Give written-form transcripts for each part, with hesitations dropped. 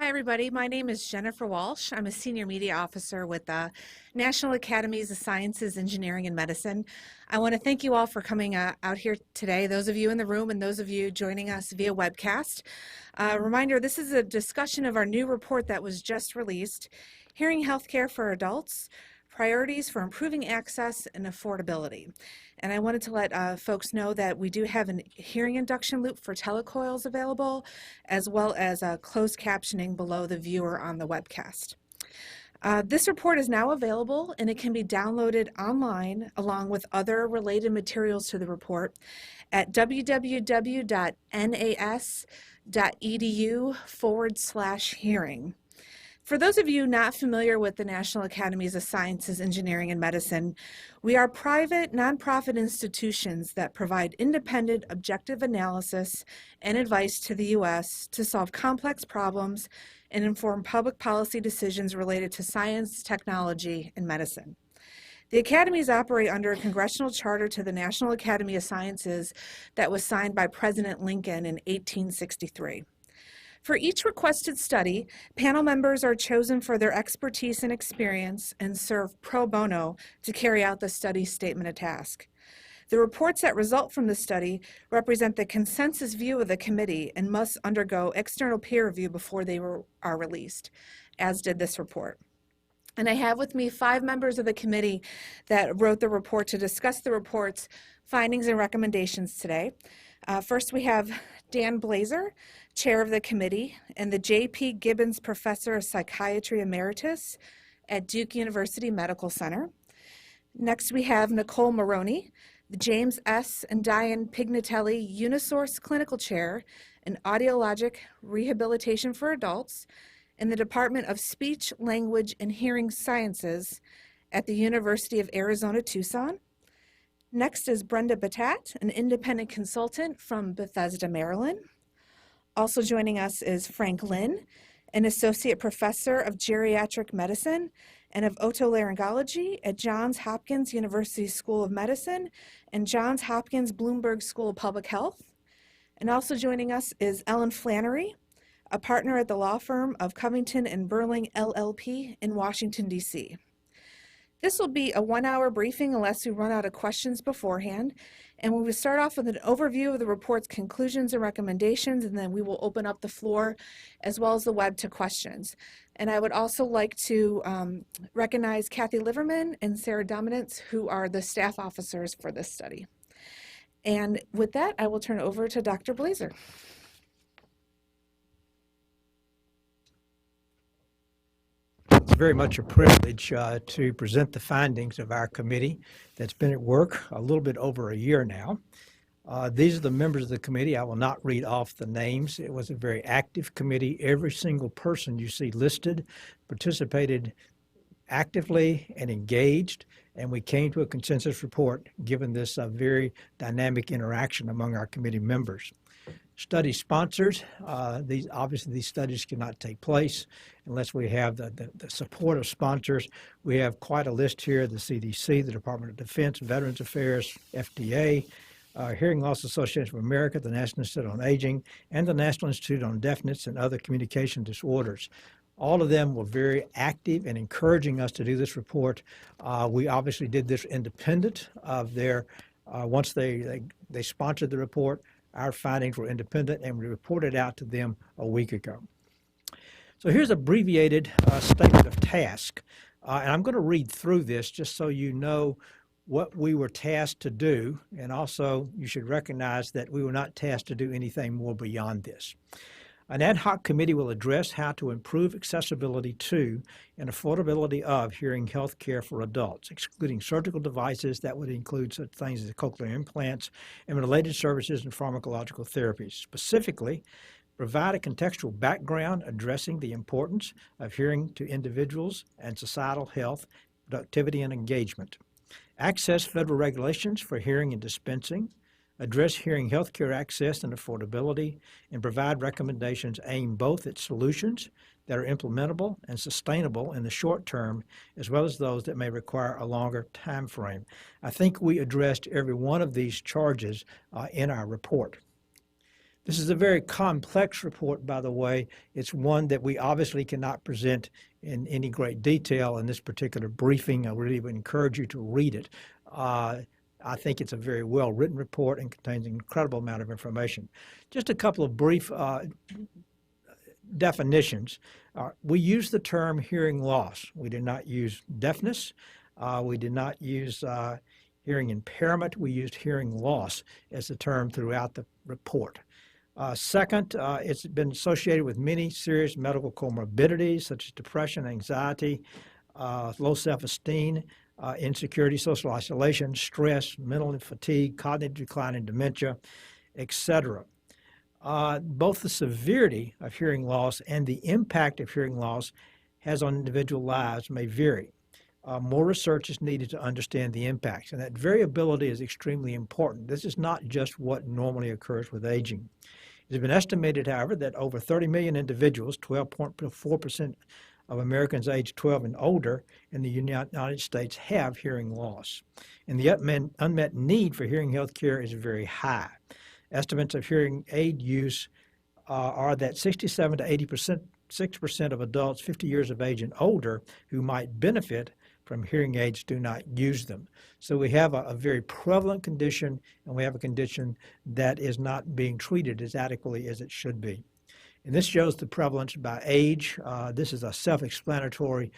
Hi, everybody. My name is Jennifer Walsh. I'm a Senior Media Officer with the National Academies of Sciences, Engineering, and Medicine. I want to thank you all for coming out here today, those of you in the room and those of you joining us via webcast. Reminder, this is a discussion of our new report that was just released, Hearing Healthcare for Adults, Priorities for Improving Access and Affordability. And I wanted to let folks know that we do have a hearing induction loop for telecoils available, as well as closed captioning below the viewer on the webcast. This report is now available and it can be downloaded online along with other related materials to the report at www.nas.edu/hearing. For those of you not familiar with the National Academies of Sciences, Engineering, and Medicine, we are private, nonprofit institutions that provide independent, objective analysis and advice to the U.S. to solve complex problems and inform public policy decisions related to science, technology, and medicine. The academies operate under a congressional charter to the National Academy of Sciences that was signed by President Lincoln in 1863. For each requested study, panel members are chosen for their expertise and experience and serve pro bono to carry out the study's statement of task. The reports that result from the study represent the consensus view of the committee and must undergo external peer review before they are released, as did this report. And I have with me 5 members of the committee that wrote the report to discuss the report's findings and recommendations today. First, we have Dan Blazer, Chair of the committee, and the J.P. Gibbons Professor of Psychiatry Emeritus at Duke University Medical Center. Next, we have Nicole Maroney, the James S. and Diane Pignatelli Unisource Clinical Chair in Audiologic Rehabilitation for Adults in the Department of Speech, Language, and Hearing Sciences at the University of Arizona, Tucson. Next is Brenda Batat, an independent consultant from Bethesda, Maryland. Also joining us is Frank Lin, an associate professor of geriatric medicine and of otolaryngology at Johns Hopkins University School of Medicine and Johns Hopkins Bloomberg School of Public Health. And also joining us is Ellen Flannery, a partner at the law firm of Covington and Burling LLP in Washington, D.C. This will be a 1-hour briefing unless we run out of questions beforehand. And we will start off with an overview of the report's conclusions and recommendations, and then we will open up the floor as well as the web to questions. And I would also like to recognize Kathy Liverman and Sarah Dominance, who are the staff officers for this study. And with that, I will turn it over to Dr. Blazer. It's very much a privilege to present the findings of our committee that's been at work a little bit over a year now. These are the members of the committee. I will not read off the names. It was a very active committee. Every single person you see listed participated actively and engaged, and we came to a consensus report given this very dynamic interaction among our committee members. Study sponsors, obviously these studies cannot take place unless we have the support of sponsors. We have quite a list here: the CDC, the Department of Defense, Veterans Affairs, FDA, Hearing Loss Association of America, the National Institute on Aging, and the National Institute on Deafness and Other Communication Disorders. All of them were very active in encouraging us to do this report. We obviously did this independent of their, once they sponsored the report, our findings were independent, and we reported out to them a week ago. So here's an abbreviated statement of task. And I'm going to read through this just so you know what we were tasked to do. And also, you should recognize that we were not tasked to do anything more beyond this. An ad hoc committee will address how to improve accessibility to and affordability of hearing health care for adults, excluding surgical devices that would include such things as cochlear implants and related services and pharmacological therapies. Specifically, provide a contextual background addressing the importance of hearing to individuals and societal health, productivity, and engagement. Access federal regulations for hearing and dispensing. Address hearing healthcare access and affordability, and provide recommendations aimed both at solutions that are implementable and sustainable in the short term, as well as those that may require a longer time frame. I think we addressed every one of these charges in our report. This is a very complex report, by the way. It's one that we obviously cannot present in any great detail in this particular briefing. I really would encourage you to read it. I think it's a very well-written report and contains an incredible amount of information. Just a couple of brief definitions. We use the term hearing loss. We did not use deafness. We did not use hearing impairment. We used hearing loss as the term throughout the report. Second, it's been associated with many serious medical comorbidities such as depression, anxiety, low self-esteem, insecurity, social isolation, stress, mental fatigue, cognitive decline and dementia, etc. Both the severity of hearing loss and the impact of hearing loss has on individual lives may vary. More research is needed to understand the impacts, and that variability is extremely important. This is not just what normally occurs with aging. It has been estimated, however, that over 30 million individuals, 12.4% of Americans aged 12 and older in the United States, have hearing loss. And the unmet need for hearing health care is very high. Estimates of hearing aid use are that 67 to 86% of adults 50 years of age and older who might benefit from hearing aids do not use them. So we have a very prevalent condition, and we have a condition that is not being treated as adequately as it should be. And this shows the prevalence by age. This is a self-explanatory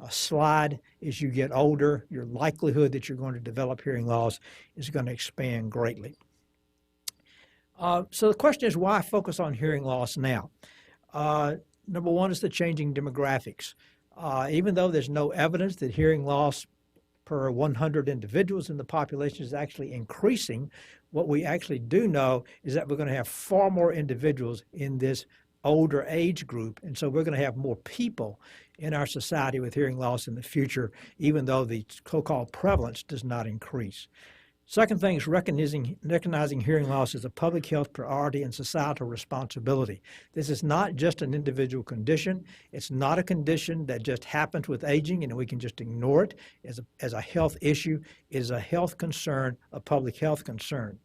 slide. As you get older, your likelihood that you're going to develop hearing loss is going to expand greatly. So the question is, why focus on hearing loss now? Number one is the changing demographics. Even though there's no evidence that hearing loss per 100 individuals in the population is actually increasing, what we actually do know is that we're going to have far more individuals in this older age group, and so we're going to have more people in our society with hearing loss in the future, even though the so-called prevalence does not increase. Second thing is recognizing hearing loss as a public health priority and societal responsibility. This is not just an individual condition. It's not a condition that just happens with aging and we can just ignore it as a health issue. It is a health concern, a public health concern.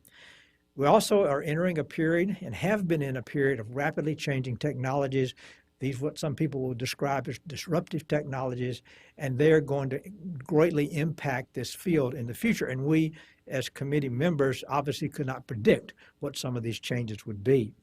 We also are entering a period and have been in a period of rapidly changing technologies. These what some people will describe as disruptive technologies, and they're going to greatly impact this field in the future. And we, as committee members, obviously could not predict what some of these changes would be.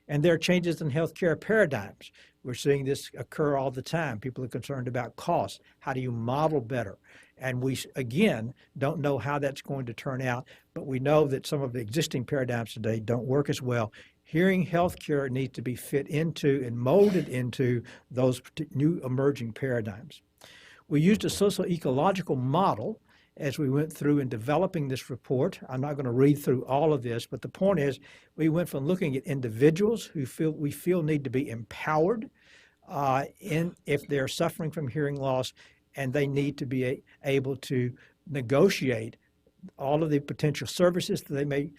And there are changes in healthcare paradigms. We're seeing this occur all the time. People are concerned about costs. How do you model better? And we, again, don't know how that's going to turn out, but we know that some of the existing paradigms today don't work as well. Hearing healthcare needs to be fit into and molded into those new emerging paradigms. We used a social-ecological model as we went through in developing this report. I'm not going to read through all of this, but the point is we went from looking at individuals who we feel need to be empowered if they're suffering from hearing loss, and they need to be able to negotiate all of the potential services that they may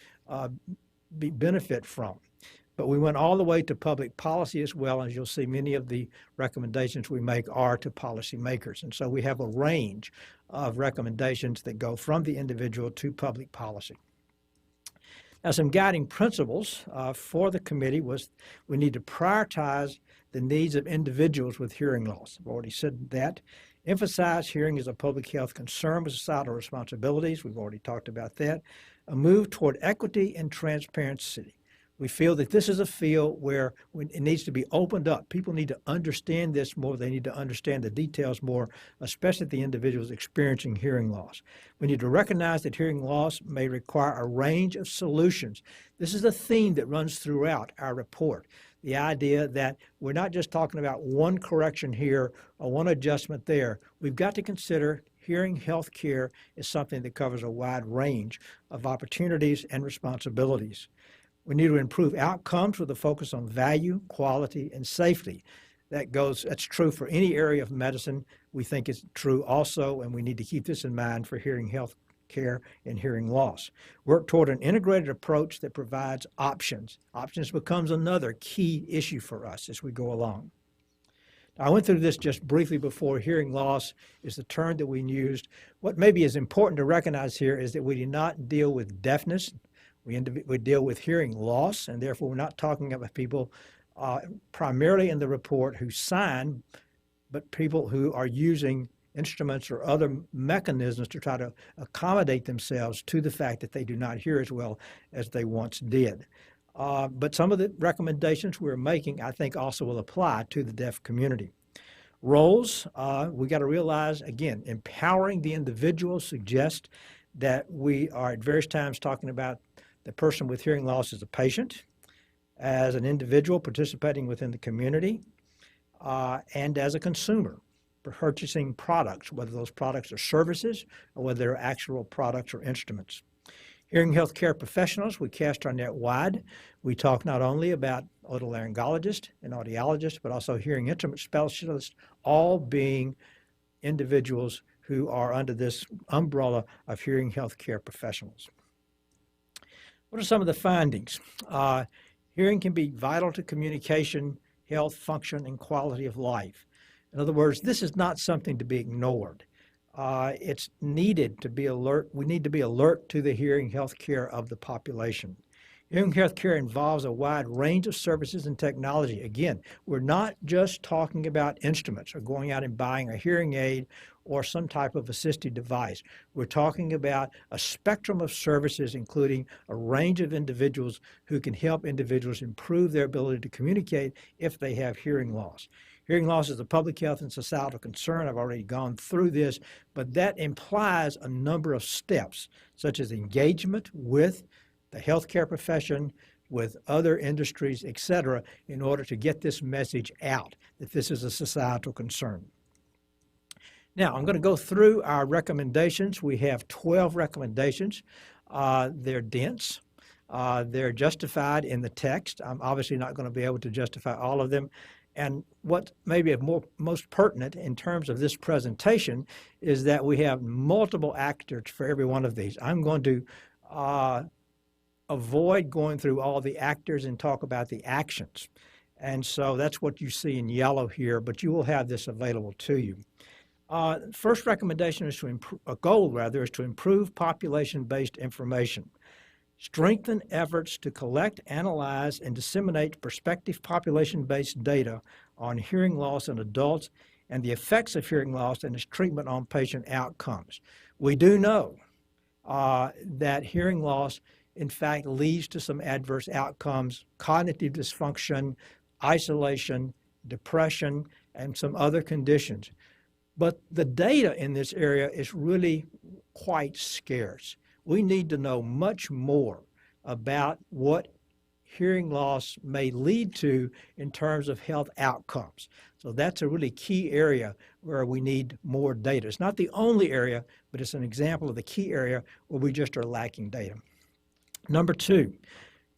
benefit from. But we went all the way to public policy as well, as you'll see many of the recommendations we make are to policymakers. And so we have a range of recommendations that go from the individual to public policy. Now, some guiding principles for the committee was we need to prioritize the needs of individuals with hearing loss. I've already said that. Emphasize hearing as a public health concern with societal responsibilities. We've already talked about that. A move toward equity and transparency. We feel that this is a field where it needs to be opened up. People need to understand this more. They need to understand the details more, especially the individuals experiencing hearing loss. We need to recognize that hearing loss may require a range of solutions. This is a theme that runs throughout our report. The idea that we're not just talking about one correction here or one adjustment there. We've got to consider hearing health care as something that covers a wide range of opportunities and responsibilities. We need to improve outcomes with a focus on value, quality, and safety. That's true for any area of medicine. We think it's true also, and we need to keep this in mind for hearing health care and hearing loss. Work toward an integrated approach that provides options. Options becomes another key issue for us as we go along. Now, I went through this just briefly before. Hearing loss is the term that we used. What maybe is important to recognize here is that we do not deal with deafness. We deal with hearing loss, and therefore we're not talking about people primarily in the report who sign, but people who are using instruments or other mechanisms to try to accommodate themselves to the fact that they do not hear as well as they once did. But some of the recommendations we're making, I think, also will apply to the deaf community. Roles, we got to realize, again, empowering the individual suggests that we are at various times talking about the person with hearing loss as a patient, as an individual participating within the community, and as a consumer purchasing products, whether those products are services or whether they're actual products or instruments. Hearing healthcare professionals, we cast our net wide. We talk not only about otolaryngologists and audiologists, but also hearing instrument specialists, all being individuals who are under this umbrella of hearing healthcare professionals. What are some of the findings? Hearing can be vital to communication, health, function, and quality of life. In other words, this is not something to be ignored. It's needed to be alert. We need to be alert to the hearing health care of the population. Hearing health care involves a wide range of services and technology. Again, we're not just talking about instruments or going out and buying a hearing aid or some type of assistive device. We're talking about a spectrum of services, including a range of individuals who can help individuals improve their ability to communicate if they have hearing loss. Hearing loss is a public health and societal concern. I've already gone through this, but that implies a number of steps, such as engagement with the healthcare profession, with other industries, et cetera, in order to get this message out that this is a societal concern. Now, I'm going to go through our recommendations. We have 12 recommendations. They're dense. They're justified in the text. I'm obviously not going to be able to justify all of them. And what may be most pertinent in terms of this presentation is that we have multiple actors for every one of these. I'm going to avoid going through all the actors and talk about the actions. And so that's what you see in yellow here, but you will have this available to you. First recommendation is a goal is to improve population-based information. Strengthen efforts to collect, analyze, and disseminate prospective population-based data on hearing loss in adults and the effects of hearing loss and its treatment on patient outcomes. We do know that hearing loss, in fact, leads to some adverse outcomes, cognitive dysfunction, isolation, depression, and some other conditions. But the data in this area is really quite scarce. We need to know much more about what hearing loss may lead to in terms of health outcomes. So that's a really key area where we need more data. It's not the only area, but it's an example of the key area where we just are lacking data. Number two,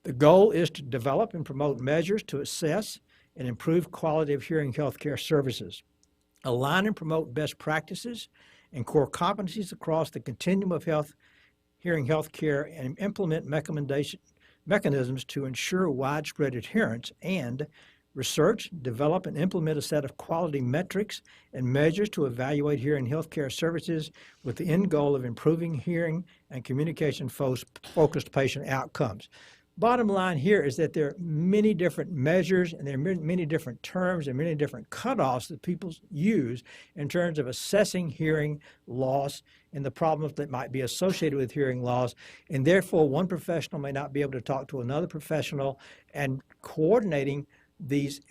the goal is to develop and promote measures to assess and improve quality of hearing healthcare services. Align and promote best practices and core competencies across the continuum of hearing healthcare and implement mechanisms to ensure widespread adherence, and research, develop, and implement a set of quality metrics and measures to evaluate hearing healthcare services with the end goal of improving hearing and communication-focused patient outcomes. Bottom line here is that there are many different measures and there are many different terms and many different cutoffs that people use in terms of assessing hearing loss and the problems that might be associated with hearing loss. And therefore, one professional may not be able to talk to another professional, and coordinating these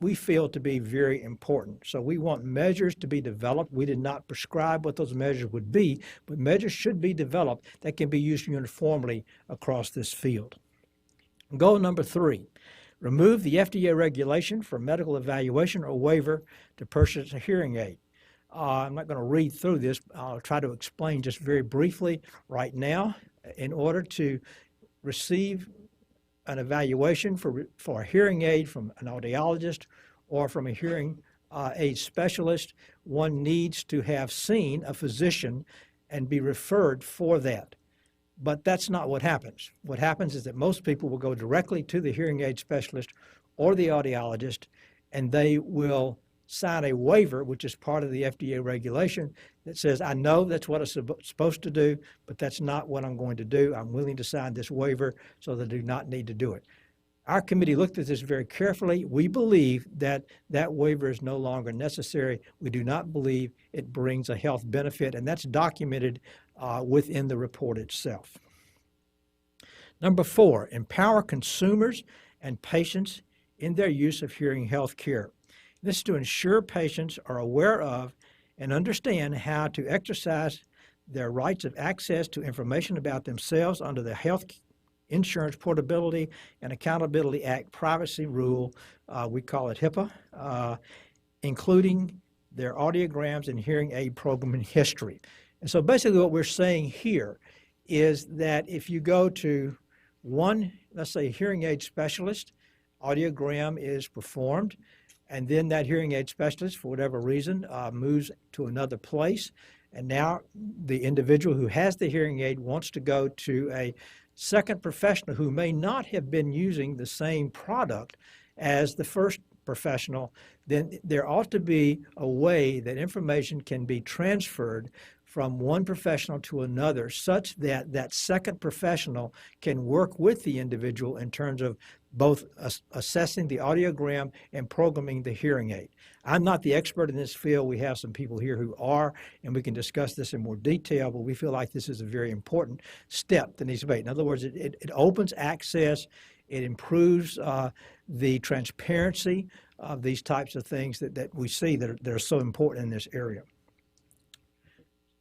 we feel to be very important. So we want measures to be developed. We did not prescribe what those measures would be, but measures should be developed that can be used uniformly across this field. Goal number three, remove the FDA regulation for medical evaluation or waiver to purchase a hearing aid. I'm not going to read through this. I'll try to explain just very briefly right now. In order to receive an evaluation for a hearing aid from an audiologist or from a hearing aid specialist, one needs to have seen a physician and be referred for that. But that's not what happens. What happens is that most people will go directly to the hearing aid specialist or the audiologist, and they will sign a waiver, which is part of the FDA regulation, that says, I know that's what I'm supposed to do, but that's not what I'm going to do. I'm willing to sign this waiver so that I do not need to do it. Our committee looked at this very carefully. We believe that that waiver is no longer necessary. We do not believe it brings a health benefit, and that's documented within the report itself. Number 4, empower consumers and patients in their use of hearing health care. This is to ensure patients are aware of and understand how to exercise their rights of access to information about themselves under the Health Insurance Portability and Accountability Act privacy rule, we call it HIPAA, including their audiograms and hearing aid program history. And so basically what we're saying here is that if you go to one, let's say, hearing aid specialist, audiogram is performed, and then that hearing aid specialist, for whatever reason, moves to another place, and now the individual who has the hearing aid wants to go to a second professional who may not have been using the same product as the first professional, then there ought to be a way that information can be transferred from one professional to another such that that second professional can work with the individual in terms of both assessing the audiogram and programming the hearing aid. I'm not the expert in this field. We have some people here who are, and we can discuss this in more detail, but we feel like this is a very important step that needs to be made. In other words, it opens access, it improves the transparency of these types of things that we see that are so important in this area.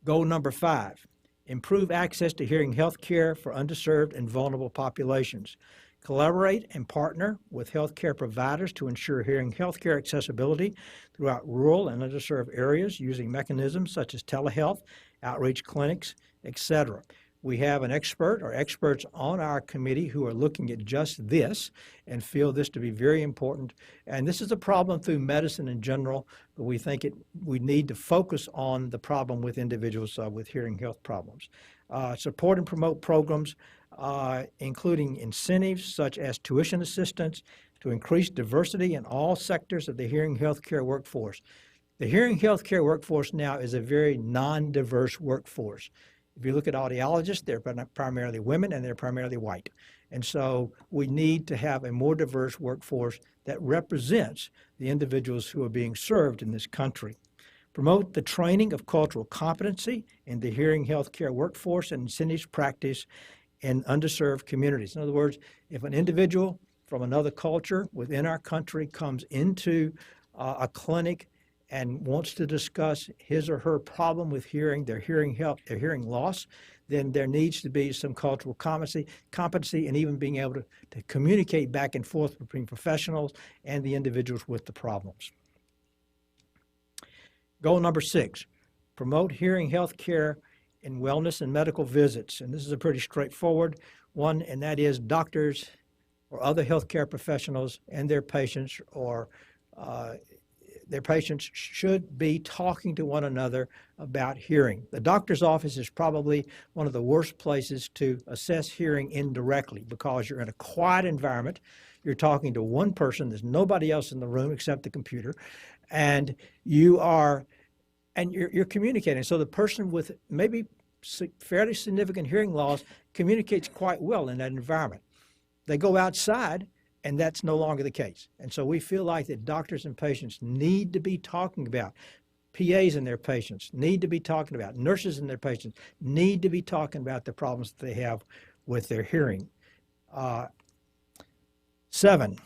Goal number 5, improve access to hearing health care for underserved and vulnerable populations. Collaborate and partner with healthcare providers to ensure hearing healthcare accessibility throughout rural and underserved areas using mechanisms such as telehealth, outreach clinics, etc. We have an expert or experts on our committee who are looking at just this and feel this to be very important. And this is a problem through medicine in general, but we think we need to focus on the problem with individuals with hearing health problems. Support and promote programs including incentives such as tuition assistance to increase diversity in all sectors of the hearing healthcare workforce. The hearing healthcare workforce now is a very non-diverse workforce. If you look at audiologists, they're primarily women and they're primarily white. And so we need to have a more diverse workforce that represents the individuals who are being served in this country. Promote the training of cultural competency in the hearing healthcare workforce and incentives practice in underserved communities. In other words, if an individual from another culture within our country comes into a clinic and wants to discuss his or her problem with hearing, their hearing loss, then there needs to be some cultural competency and even being able to communicate back and forth between professionals and the individuals with the problems. Goal number 6, promote hearing health care in wellness and medical visits. And this is a pretty straightforward one, and that is doctors or other healthcare professionals and their patients should be talking to one another about hearing. The doctor's office is probably one of the worst places to assess hearing indirectly because you're in a quiet environment. You're talking to one person. There's nobody else in the room except the computer. And you're communicating. So the person with maybe fairly significant hearing loss communicates quite well in that environment. They go outside, and that's no longer the case. And so we feel like that doctors and patients need to be talking about, PAs and their patients need to be talking about, nurses and their patients need to be talking about the problems that they have with their hearing. 7,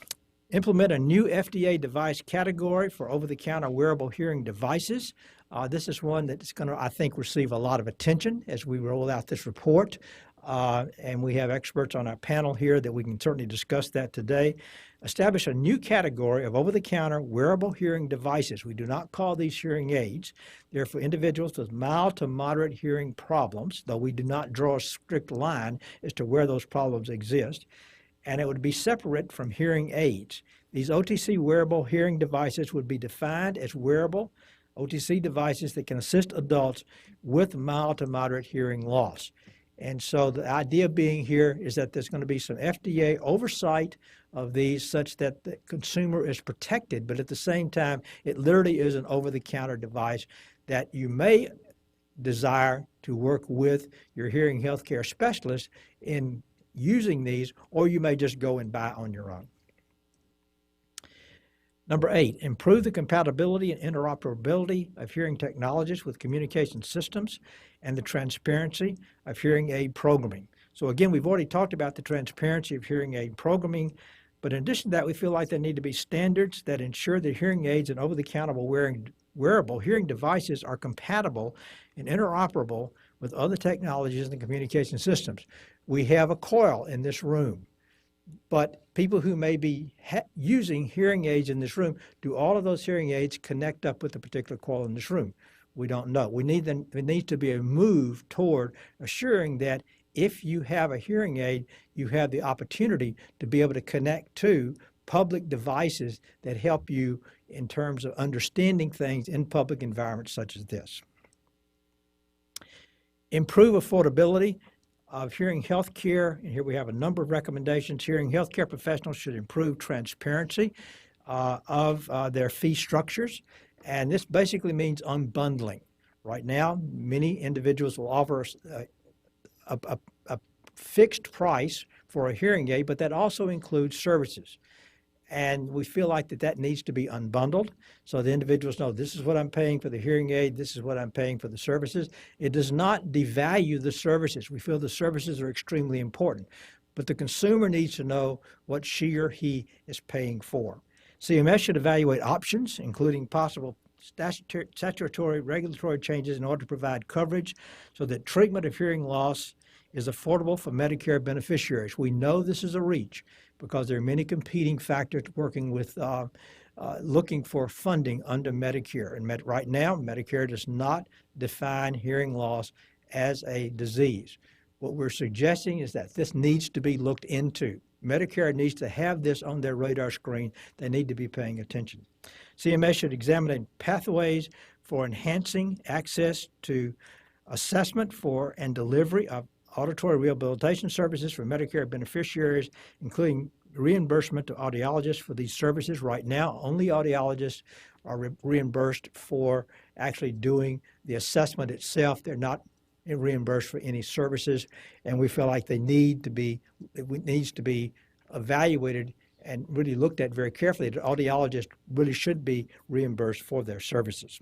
implement a new FDA device category for over-the-counter wearable hearing devices. This is one that's going to, I think, receive a lot of attention as we roll out this report. And we have experts on our panel here that we can certainly discuss that today. Establish a new category of over-the-counter wearable hearing devices. We do not call these hearing aids. They're for individuals with mild to moderate hearing problems, though we do not draw a strict line as to where those problems exist. And it would be separate from hearing aids. These OTC wearable hearing devices would be defined as wearable OTC devices that can assist adults with mild to moderate hearing loss. And so the idea being here is that there's going to be some FDA oversight of these such that the consumer is protected, but at the same time, it literally is an over-the-counter device that you may desire to work with your hearing healthcare specialist in using these, or you may just go and buy on your own. Number 8, improve the compatibility and interoperability of hearing technologies with communication systems and the transparency of hearing aid programming. So again, we've already talked about the transparency of hearing aid programming, but in addition to that, we feel like there need to be standards that ensure that hearing aids and over-the-counter wearable hearing devices are compatible and interoperable with other technologies and communication systems. We have a coil in this room, but people who may be using hearing aids in this room, do all of those hearing aids connect up with the particular coil in this room? We don't know. There needs to be a move toward assuring that if you have a hearing aid, you have the opportunity to be able to connect to public devices that help you in terms of understanding things in public environments such as this. Improve affordability of hearing health care, and here we have a number of recommendations. Hearing healthcare professionals should improve transparency of their fee structures, and this basically means unbundling. Right now, many individuals will offer a fixed price for a hearing aid, but that also includes services. And we feel like that needs to be unbundled so the individuals know this is what I'm paying for the hearing aid, this is what I'm paying for the services. It does not devalue the services. We feel the services are extremely important, but the consumer needs to know what she or he is paying for. CMS should evaluate options, including possible statutory regulatory changes in order to provide coverage so that treatment of hearing loss is affordable for Medicare beneficiaries. We know this is a reach because there are many competing factors working with looking for funding under Medicare. And right now, Medicare does not define hearing loss as a disease. What we're suggesting is that this needs to be looked into. Medicare needs to have this on their radar screen. They need to be paying attention. CMS should examine pathways for enhancing access to assessment for and delivery of auditory rehabilitation services for Medicare beneficiaries, including reimbursement to audiologists for these services. Right now, only audiologists are reimbursed for actually doing the assessment itself. They're not reimbursed for any services, and we feel like it needs to be evaluated and really looked at very carefully. The audiologists really should be reimbursed for their services.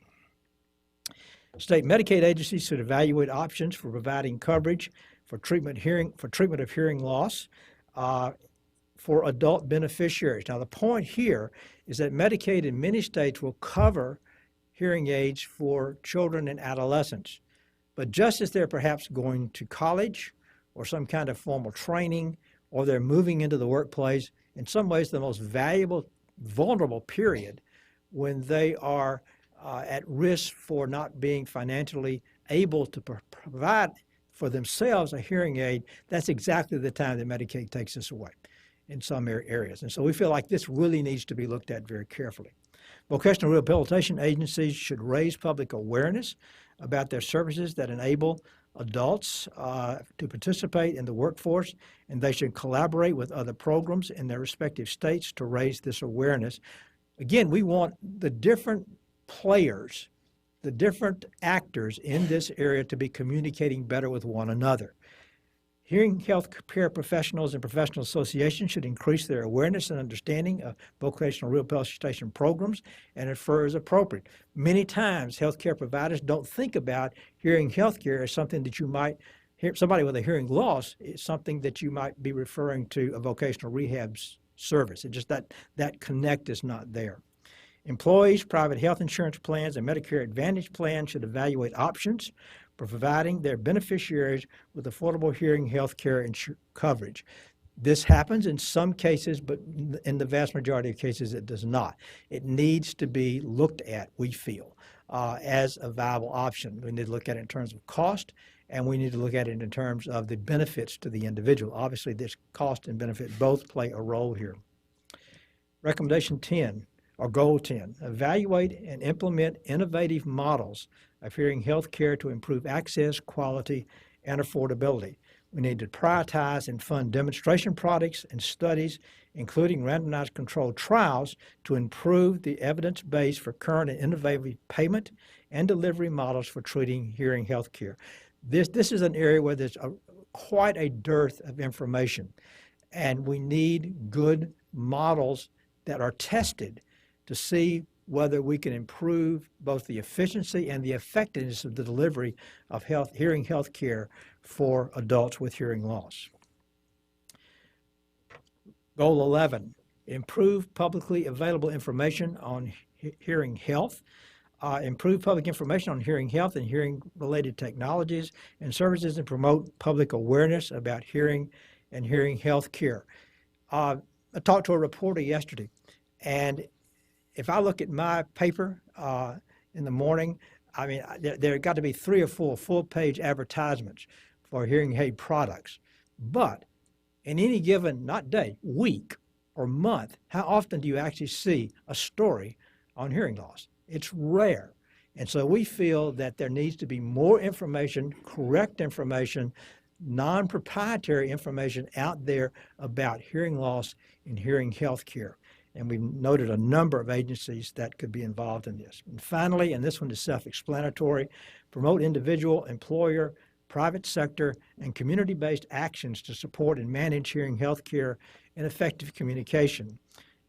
State Medicaid agencies should evaluate options for providing coverage for treatment of hearing loss for adult beneficiaries. Now, the point here is that Medicaid in many states will cover hearing aids for children and adolescents. But just as they're perhaps going to college or some kind of formal training, or they're moving into the workplace, in some ways the most vulnerable period when they are at risk for not being financially able to provide for themselves a hearing aid, that's exactly the time that Medicaid takes this away in some areas. And so we feel like this really needs to be looked at very carefully. Vocational rehabilitation agencies should raise public awareness about their services that enable adults to participate in the workforce, and they should collaborate with other programs in their respective states to raise this awareness. Again, we want the different players, the different actors in this area to be communicating better with one another. Hearing health care professionals and professional associations should increase their awareness and understanding of vocational rehabilitation programs and infer as appropriate. Many times, healthcare providers don't think about hearing health care as something that you might hear. Somebody with a hearing loss is something that you might be referring to a vocational rehab service. It's just that connect is not there. Employees, private health insurance plans, and Medicare Advantage plans should evaluate options for providing their beneficiaries with affordable hearing health care coverage. This happens in some cases, but in the vast majority of cases, it does not. It needs to be looked at, we feel, as a viable option. We need to look at it in terms of cost, and we need to look at it in terms of the benefits to the individual. Obviously, this cost and benefit both play a role here. Recommendation 10. Or Goal 10, evaluate and implement innovative models of hearing health care to improve access, quality, and affordability. We need to prioritize and fund demonstration products and studies, including randomized controlled trials, to improve the evidence base for current and innovative payment and delivery models for treating hearing health care. This is an area where there's quite a dearth of information, and we need good models that are tested to see whether we can improve both the efficiency and the effectiveness of the delivery of hearing health care for adults with hearing loss. Goal 11, improve publicly available information on hearing health. Improve public information on hearing health and hearing-related technologies and services, and promote public awareness about hearing and hearing health care. I talked to a reporter yesterday, and if I look at my paper in the morning, I mean, there have got to be 3 or 4 full-page advertisements for hearing aid products. But in any given, not day, week or month, how often do you actually see a story on hearing loss? It's rare. And so we feel that there needs to be more information, correct information, non-proprietary information out there about hearing loss and hearing health care. And we've noted a number of agencies that could be involved in this. And finally, and this one is self-explanatory, promote individual, employer, private sector, and community-based actions to support and manage hearing health care and effective communication.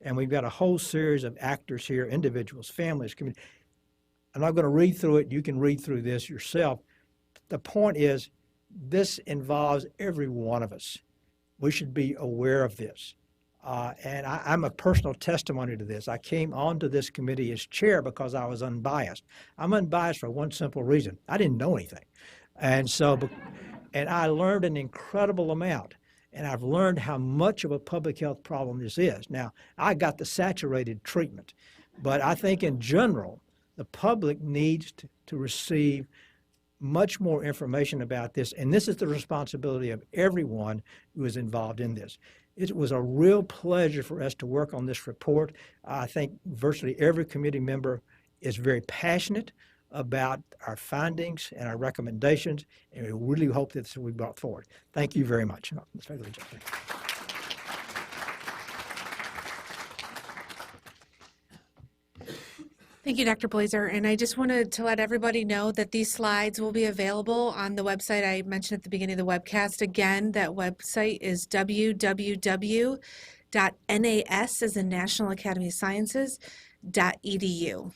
And we've got a whole series of actors here, individuals, families, community. I'm not going to read through it. You can read through this yourself. The point is, this involves every one of us. We should be aware of this. And I'm a personal testimony to this. I came onto this committee as chair because I was unbiased. I'm unbiased for one simple reason. I didn't know anything. And I learned an incredible amount. And I've learned how much of a public health problem this is. Now, I got the saturated treatment, but I think in general, the public needs to receive much more information about this. And this is the responsibility of everyone who is involved in this. It was a real pleasure for us to work on this report. I think virtually every committee member is very passionate about our findings and our recommendations, and we really hope that this will be brought forward. Thank you very much. Thank you, Dr. Blazer. And I just wanted to let everybody know that these slides will be available on the website I mentioned at the beginning of the webcast. Again, that website is www.nas, as in National Academy of Sciences, .edu.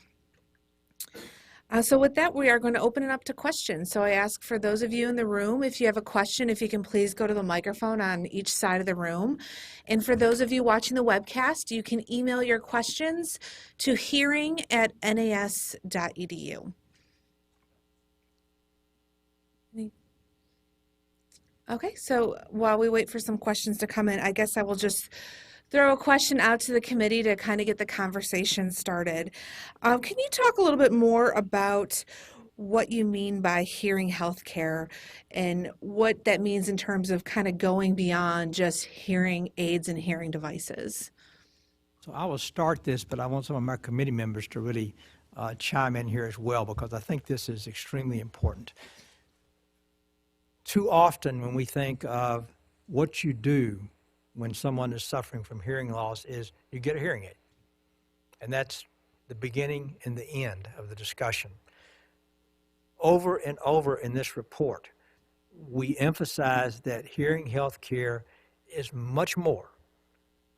So with that, we are going to open it up to questions. So I ask for those of you in the room, if you have a question, if you can please go to the microphone on each side of the room. And for those of you watching the webcast, you can email your questions to hearing@nas.edu. Okay, so while we wait for some questions to come in, I guess I will just throw a question out to the committee to kind of get the conversation started. Can you talk a little bit more about what you mean by hearing healthcare and what that means in terms of kind of going beyond just hearing aids and hearing devices? So I will start this, but I want some of my committee members to really chime in here as well, because I think this is extremely important. Too often when we think of what you do when someone is suffering from hearing loss is you get a hearing aid. And that's the beginning and the end of the discussion. Over and over in this report, we emphasize that hearing health care is much more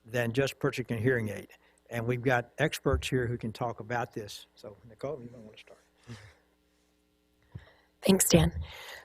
than just purchasing a hearing aid. And we've got experts here who can talk about this. So, Nicole, you might want to start. Thanks, Dan.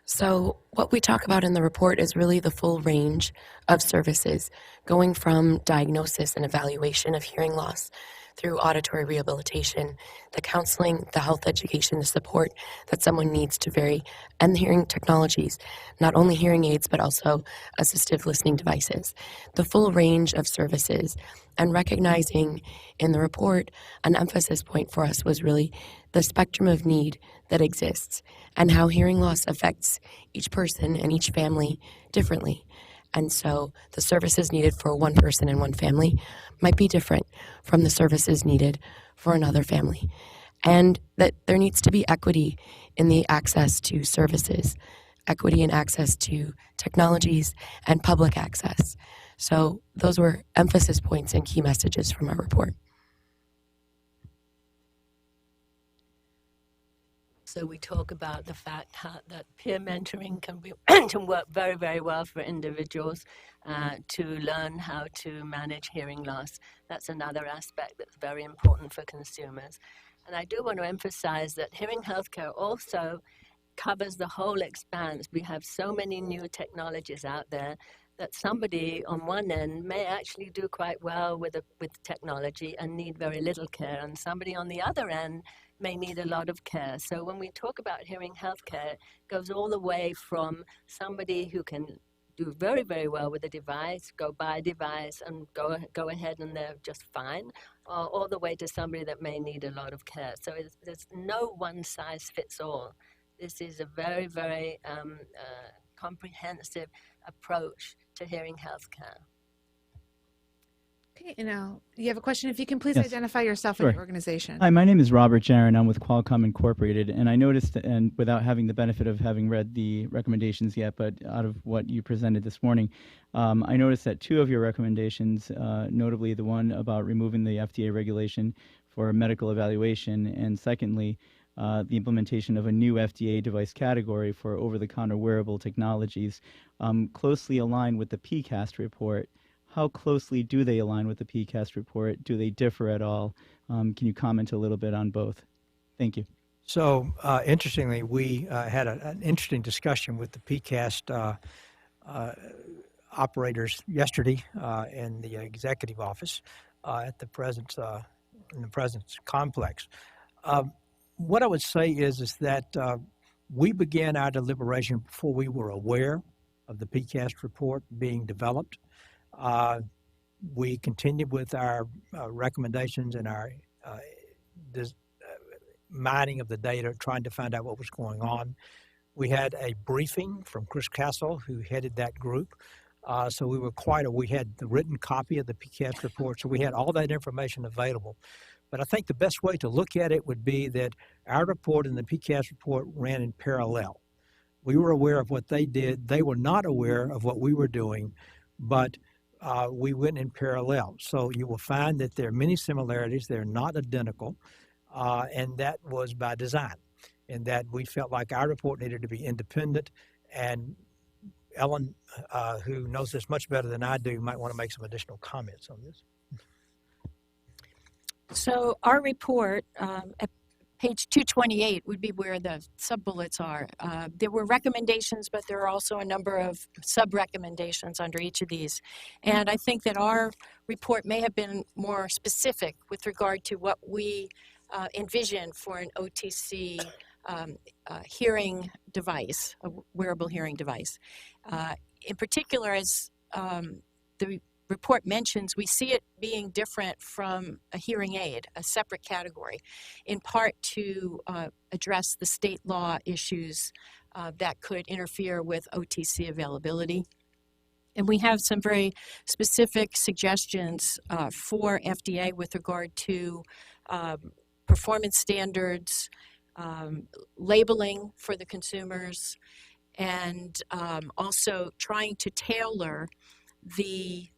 So what we talk about in the report is really the full range of services, going from diagnosis and evaluation of hearing loss through auditory rehabilitation, the counseling, the health education, the support that someone needs to vary, and the hearing technologies, not only hearing aids, but also assistive listening devices, the full range of services. And recognizing in the report, an emphasis point for us was really the spectrum of need that exists and how hearing loss affects each person and each family differently. And so the services needed for one person and one family might be different from the services needed for another family. And that there needs to be equity in the access to services. equity and access to technologies, and public access. So those were emphasis points and key messages from our report. So we talk about the fact that peer mentoring can work very, very well for individuals to learn how to manage hearing loss. That's another aspect that's very important for consumers. And I do want to emphasize that hearing healthcare also covers the whole expanse. We have so many new technologies out there that somebody on one end may actually do quite well with technology and need very little care, and somebody on the other end may need a lot of care. So when we talk about hearing healthcare, it goes all the way from somebody who can do very, very well with a device, go buy a device and go ahead and they're just fine, all the way to somebody that may need a lot of care. So there's no one size fits all. This is a very, very comprehensive approach to hearing healthcare. Okay, and now you have a question. If you can please Yes. identify yourself Sure. and your organization. Hi, my name is Robert Jaron. I'm with Qualcomm Incorporated, and I noticed, and without having the benefit of having read the recommendations yet, but out of what you presented this morning, I noticed that two of your recommendations, notably the one about removing the FDA regulation for medical evaluation, and secondly, the implementation of a new FDA device category for over-the-counter wearable technologies, closely align with the PCAST report. How closely do they align with the PCAST report? Do they differ at all? Can you comment a little bit on both? Thank you. So interestingly, we had an interesting discussion with the PCAST operators yesterday in the executive office at the President's in the President's complex. What I would say is that we began our deliberation before we were aware of the PCAST report being developed. We continued with our recommendations and our mining of the data, trying to find out what was going on. We had a briefing from Chris Castle, who headed that group. So we were we had the written copy of the PCAST report, so we had all that information available. But I think the best way to look at it would be that our report and the PCAST report ran in parallel. We were aware of what they did. They were not aware of what we were doing, but we went in parallel. So you will find that there are many similarities. They're not identical, and that was by design, in that we felt like our report needed to be independent. And Ellen, who knows this much better than I do, might want to make some additional comments on this. So our report at page 228 would be where the sub-bullets are. There were recommendations, but there are also a number of sub-recommendations under each of these. And I think that our report may have been more specific with regard to what we envision for an OTC hearing device, a wearable hearing device. In particular, as the report mentions, we see it being different from a hearing aid, a separate category, in part to address the state law issues that could interfere with OTC availability. And we have some very specific suggestions for FDA with regard to performance standards, labeling for the consumers, and also trying to tailor the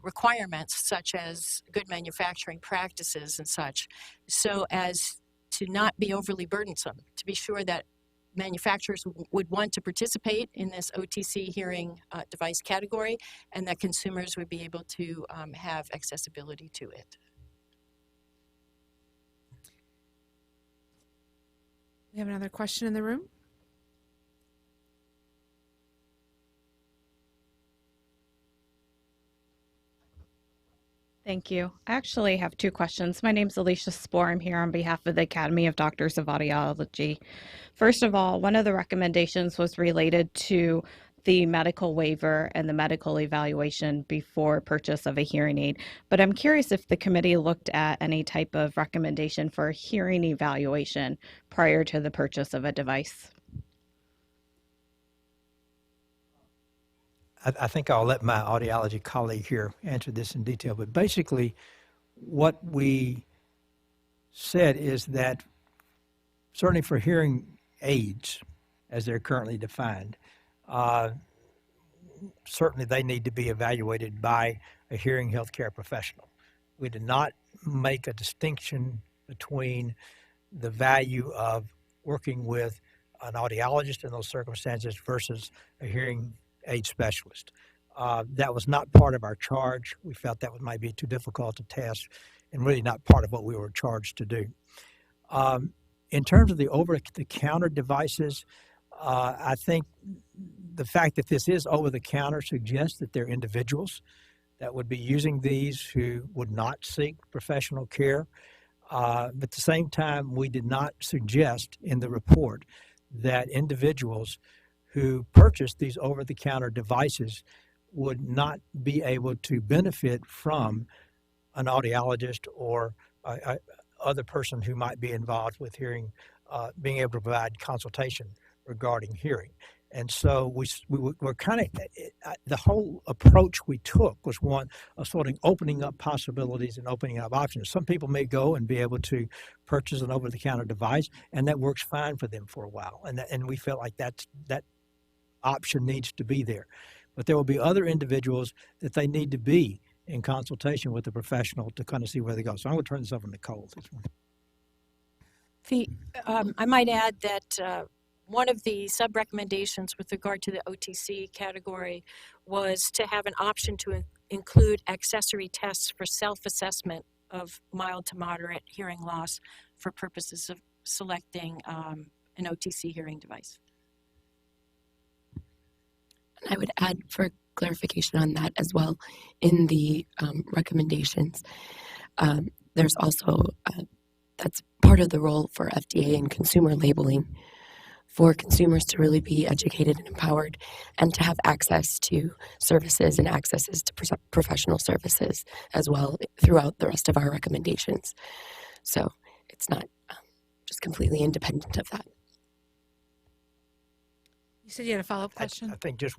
requirements such as good manufacturing practices and such, so as to not be overly burdensome, to be sure that manufacturers would want to participate in this OTC hearing device category, and that consumers would be able to have accessibility to it. We have another question in the room. Thank you. I actually have two questions. My name is Alicia Spohr. I'm here on behalf of the Academy of Doctors of Audiology. First of all, one of the recommendations was related to the medical waiver and the medical evaluation before purchase of a hearing aid. But I'm curious if the committee looked at any type of recommendation for hearing evaluation prior to the purchase of a device. I think I'll let my audiology colleague here answer this in detail, but basically what we said is that certainly for hearing aids, as they're currently defined. Certainly they need to be evaluated by a hearing healthcare professional. We did not make a distinction between the value of working with an audiologist in those circumstances versus a hearing aid specialist. That was not part of our charge. We felt that might be too difficult a task and really not part of what we were charged to do. In terms of the over-the-counter devices, I think the fact that this is over-the-counter suggests that they're individuals that would be using these who would not seek professional care. But at the same time, we did not suggest in the report that individuals who purchased these over-the-counter devices would not be able to benefit from an audiologist or other person who might be involved with hearing, being able to provide consultation regarding hearing. And so we were kind of, the whole approach we took was one of sort of opening up possibilities and opening up options. Some people may go and be able to purchase an over-the-counter device, and that works fine for them for a while. And we felt like that option needs to be there. But there will be other individuals that they need to be in consultation with a professional to kind of see where they go. So I'm going to turn this over to Nicole. I might add that one of the sub-recommendations with regard to the OTC category was to have an option to include accessory tests for self-assessment of mild to moderate hearing loss for purposes of selecting an OTC hearing device. I would add for clarification on that as well in the recommendations. There's also, that's part of the role for FDA and consumer labeling, for consumers to really be educated and empowered and to have access to services and accesses to professional services as well throughout the rest of our recommendations. So it's not just completely independent of that. You said you had a follow-up question? I think just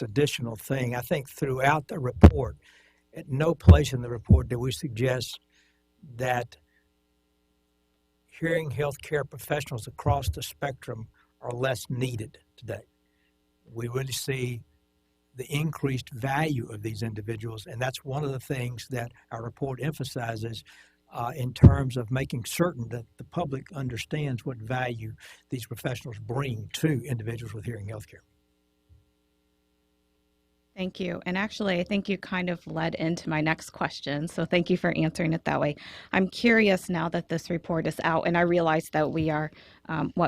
additional thing. I think throughout the report, at no place in the report did we suggest that hearing healthcare professionals across the spectrum are less needed today. We really see the increased value of these individuals, and that's one of the things that our report emphasizes in terms of making certain that the public understands what value these professionals bring to individuals with hearing healthcare. Thank you. And actually, I think you kind of led into my next question. So thank you for answering it that way. I'm curious now that this report is out, and I realize that we are,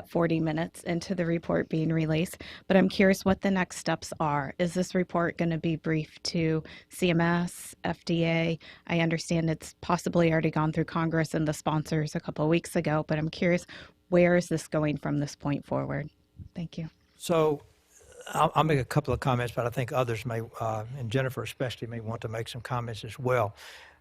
40 minutes into the report being released, but I'm curious what the next steps are. Is this report going to be briefed to CMS, FDA? I understand it's possibly already gone through Congress and the sponsors a couple of weeks ago, but I'm curious, where is this going from this point forward? Thank you. So I'll make a couple of comments, but I think others may, and Jennifer especially, may want to make some comments as well.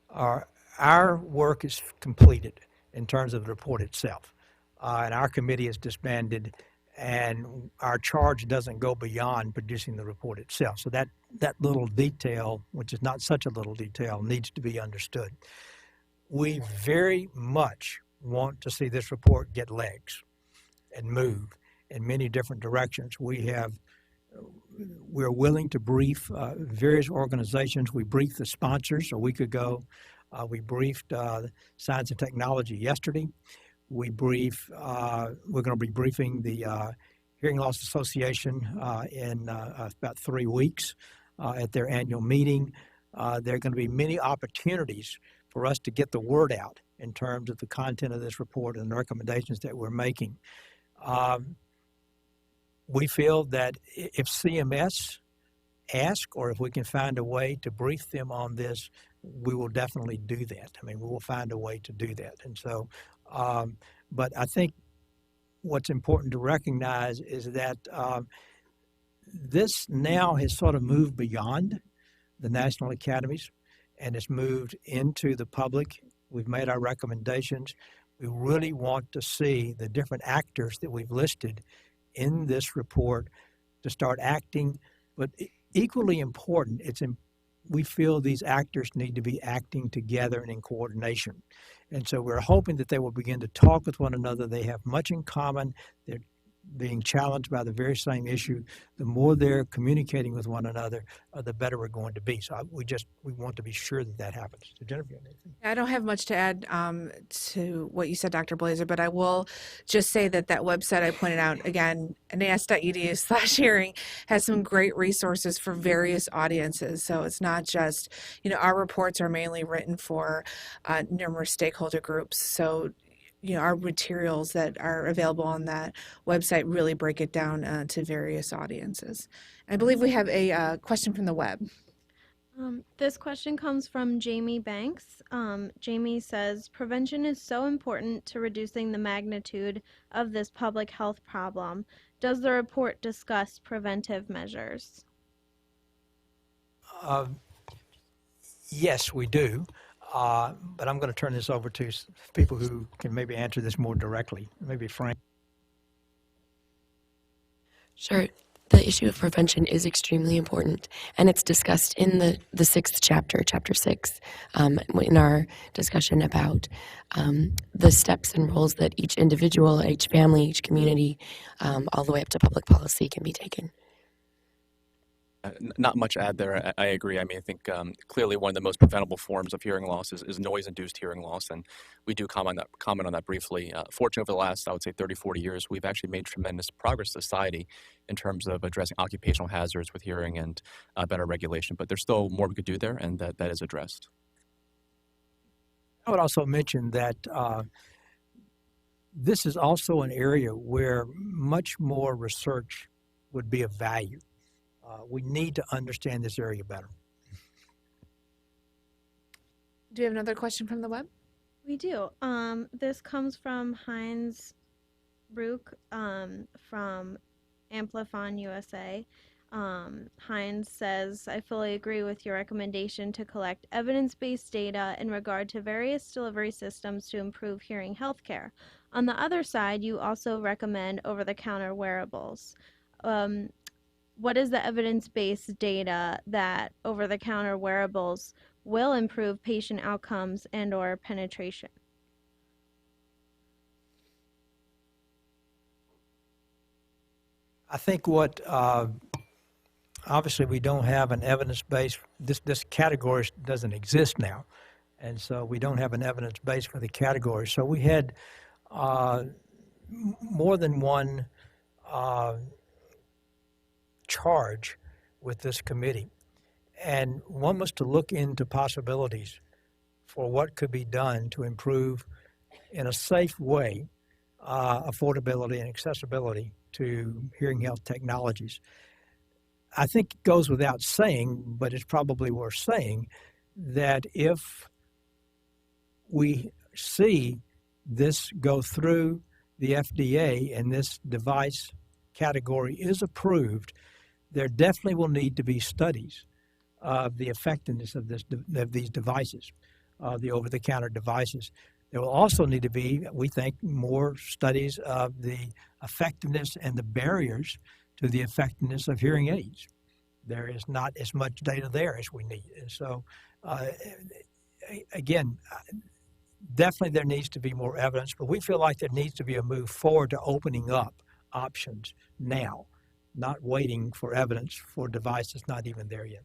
Our work is completed in terms of the report itself, and our committee is disbanded, and our charge doesn't go beyond producing the report itself. So that little detail, which is not such a little detail, needs to be understood. We very much want to see this report get legs and move in many different directions. We're willing to brief various organizations. We briefed the sponsors a week ago. We briefed Science and Technology yesterday. We're going to be briefing the Hearing Loss Association in about 3 weeks at their annual meeting. There are going to be many opportunities for us to get the word out in terms of the content of this report and the recommendations that we're making. We feel that if CMS asks, or if we can find a way to brief them on this, we will definitely do that. I mean, we will find a way to do that. And so, but I think what's important to recognize is that this now has sort of moved beyond the national academies and it's moved into the public. We've made our recommendations. We really want to see the different actors that we've listed in this report to start acting, but equally important, we feel these actors need to be acting together and in coordination. And so we're hoping that they will begin to talk with one another. They have much in common. being challenged by the very same issue, the more they're communicating with one another, the better we're going to be. So we want to be sure that that happens. So Jennifer, you have anything? I don't have much to add to what you said, Dr. Blazer, but I will just say that website I pointed out, again, nas.edu/hearing, has some great resources for various audiences. So it's not just, our reports are mainly written for numerous stakeholder groups. So, our materials that are available on that website really break it down to various audiences. I believe we have a question from the web. This question comes from Jamie Banks. Jamie says, prevention is so important to reducing the magnitude of this public health problem. Does the report discuss preventive measures? Yes, we do. But I'm going to turn this over to people who can maybe answer this more directly. Maybe Frank. Sure. The issue of prevention is extremely important, and it's discussed in the sixth chapter, chapter 6, in our discussion about the steps and roles that each individual, each family, each community, all the way up to public policy can be taken. Not much to add there. I agree. I mean, I think clearly one of the most preventable forms of hearing loss is noise-induced hearing loss, and we do comment on that briefly. Fortunately, over the last, I would say, 30, 40 years, we've actually made tremendous progress as a society in terms of addressing occupational hazards with hearing and better regulation, but there's still more we could do there, and that is addressed. I would also mention that this is also an area where much more research would be of value. We need to understand this area better. Do you have another question from the web? We do. This comes from Heinz Brook from Amplifon USA. Heinz says, I fully agree with your recommendation to collect evidence-based data in regard to various delivery systems to improve hearing healthcare. On the other side, you also recommend over-the-counter wearables. What is the evidence-based data that over-the-counter wearables will improve patient outcomes and/or penetration? I think what obviously we don't have an evidence base. This category doesn't exist now, and so we don't have an evidence base for the category. So we had more than one charge with this committee, and one was to look into possibilities for what could be done to improve in a safe way affordability and accessibility to hearing health technologies. I think it goes without saying, but it's probably worth saying, that if we see this go through the FDA and this device category is approved, there definitely will need to be studies of the effectiveness of these devices, the over-the-counter devices. There will also need to be, we think, more studies of the effectiveness and the barriers to the effectiveness of hearing aids. There is not as much data there as we need. And so, again, definitely there needs to be more evidence, but we feel like there needs to be a move forward to opening up options now, not waiting for evidence for devices not even there yet.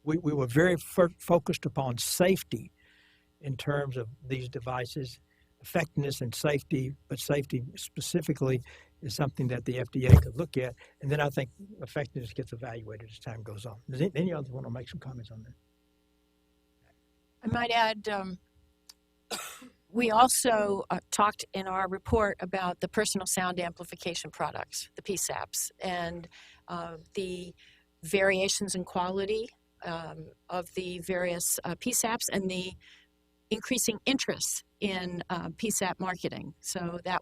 We were very focused upon safety in terms of these devices, effectiveness and safety, but safety specifically is something that the FDA could look at, and then I think effectiveness gets evaluated as time goes on. Does any others want to make some comments on that? I might add, we also talked in our report about the personal sound amplification products, the PSAPs, and the variations in quality of the various PSAPs and the increasing interest in PSAP marketing. So that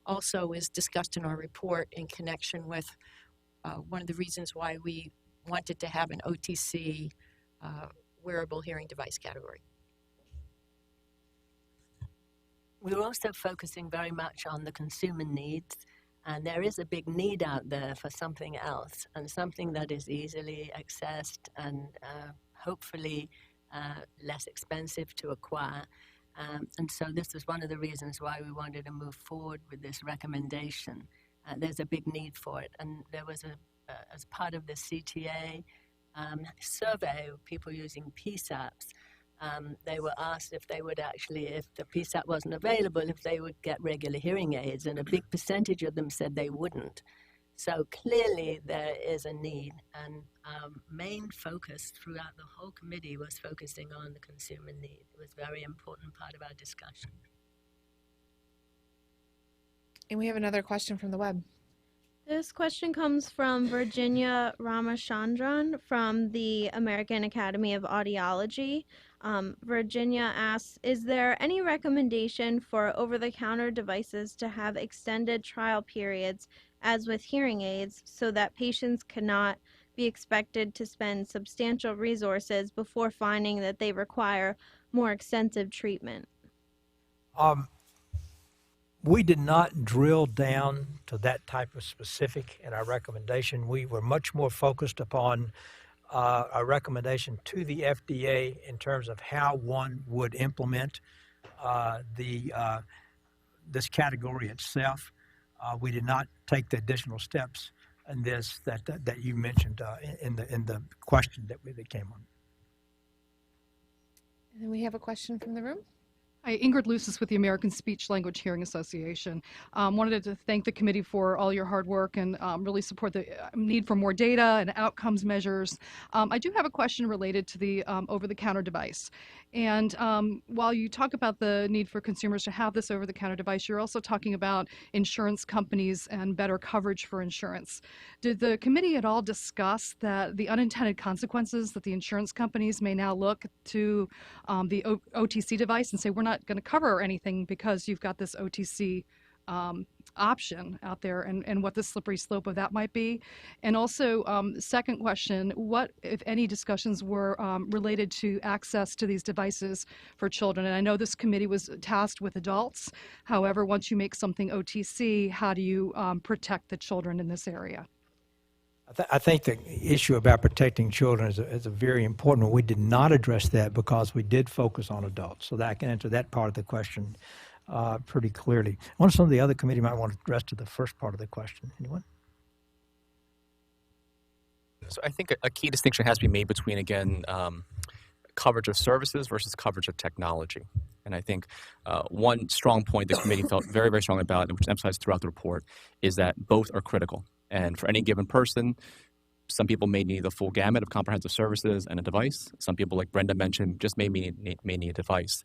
also is discussed in our report in connection with one of the reasons why we wanted to have an OTC wearable hearing device category. We're also focusing very much on the consumer needs, and there is a big need out there for something else, and something that is easily accessed and hopefully less expensive to acquire. And so this was one of the reasons why we wanted to move forward with this recommendation. There's a big need for it. And there was as part of the CTA survey of people using PSAPs, they were asked if they would actually, if the PSAP wasn't available, if they would get regular hearing aids. And a big percentage of them said they wouldn't. So clearly there is a need, and our main focus throughout the whole committee was focusing on the consumer need. It was a very important part of our discussion. And we have another question from the web. This question comes from Virginia Ramachandran from the American Academy of Audiology. Virginia asks, is there any recommendation for over-the-counter devices to have extended trial periods as with hearing aids so that patients cannot be expected to spend substantial resources before finding that they require more extensive treatment? We did not drill down to that type of specific in our recommendation. We were much more focused upon a recommendation to the FDA in terms of how one would implement this category itself. We did not take the additional steps in this that you mentioned in the question that came on. And then we have a question from the room. Hi, Ingrid Lucis with the American Speech Language Hearing Association. Wanted to thank the committee for all your hard work and really support the need for more data and outcomes measures. I do have a question related to the over-the-counter device. And while you talk about the need for consumers to have this over-the-counter device, you're also talking about insurance companies and better coverage for insurance. Did the committee at all discuss that the unintended consequences that the insurance companies may now look to the OTC device and say, we're not going to cover anything because you've got this OTC option out there, and what the slippery slope of that might be? And also, second question, what, if any, discussions were related to access to these devices for children? And I know this committee was tasked with adults. However, once you make something OTC, how do you protect the children in this area? I think the issue about protecting children is a very important one. We did not address that because we did focus on adults. So that I can answer that part of the question pretty clearly. I wonder if some of the other committee might want to address to the first part of the question. Anyone? So I think a key distinction has to be made between, again, coverage of services versus coverage of technology. And I think one strong point the committee felt very, very strongly about, and which is emphasized throughout the report, is that both are critical. And for any given person, some people may need the full gamut of comprehensive services and a device. Some people, like Brenda mentioned, just may need a device.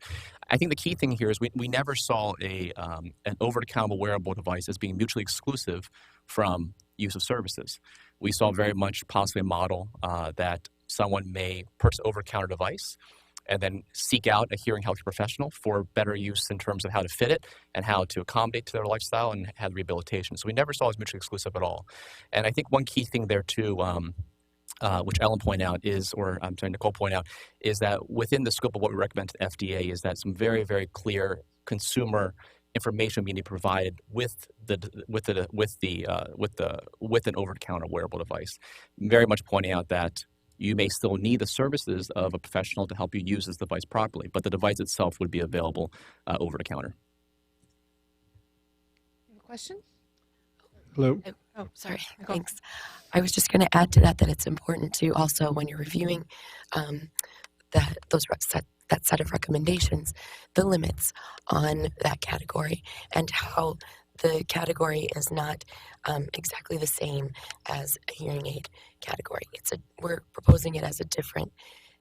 I think the key thing here is we never saw an over-the-counter wearable device as being mutually exclusive from use of services. We saw very much possibly a model that someone may purchase an over-the-counter device and then seek out a hearing health professional for better use in terms of how to fit it and how to accommodate to their lifestyle and have rehabilitation. So we never saw it as mutually exclusive at all. And I think one key thing there too, which Ellen pointed out Nicole pointed out, is that within the scope of what we recommend to the FDA is that some very, very clear consumer information being provided with an over-the-counter wearable device. Very much pointing out that you may still need the services of a professional to help you use this device properly, but the device itself would be available over the counter. You have a question? Hello. Oh, sorry. Thanks. I was just going to add to that it's important to also, when you're reviewing that set of recommendations, the limits on that category and how the category is not exactly the same as a hearing aid category. We're proposing it as a different